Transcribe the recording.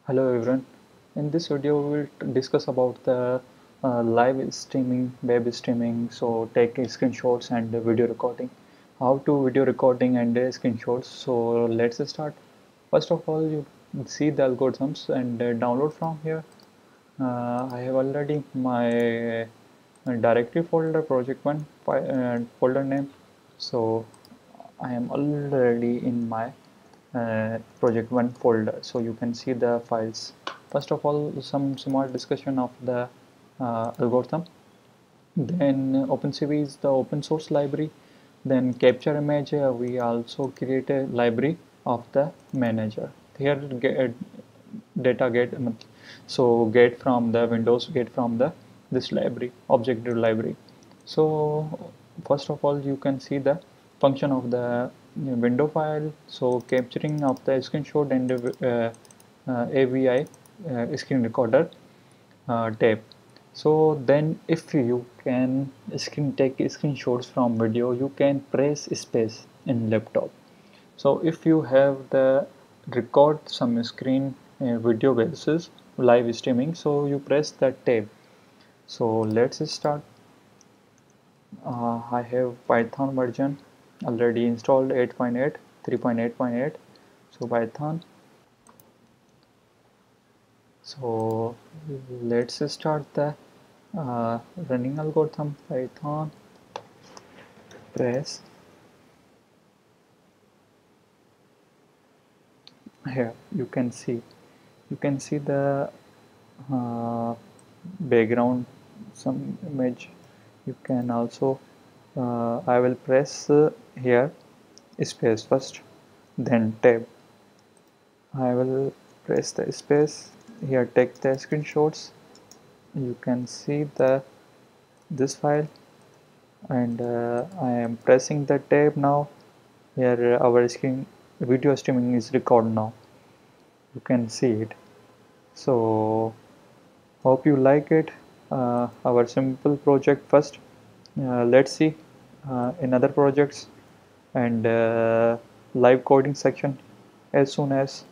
Hello everyone. In this video we will discuss about the live streaming, web streaming, so take screenshots and video recording. How to video recording and screenshots. So let's start. First of all, you see the algorithms and download from here. I have already my directory folder, project one folder name. So I am already in my project one folder, so you can see the files. First of all, some small discussion of the algorithm. Then OpenCV is the open source library. Then capture image, we also create a library of the manager. Here data get, so get from the Windows, get from the this library, object library. So first of all, you can see the function of the window file. So capturing of the screenshot and AVI screen recorder tab. So then if you can take screenshots from video, you can press space in laptop. So if you have the record some screen video basis live streaming, so you press that tab. So let's start. I have Python version already installed 8.8 3.8.8. So Python. So let's start the running algorithm. Python, press here. You can see the background, some image. You can also I will press here space first, then tab. I will press the space here, take the screenshots. You can see the this file, and I am pressing the tab now. Here our screen video streaming is recorded now. You can see it. So hope you like it. Our simple project first. Let's see in other projects and live coding section as soon as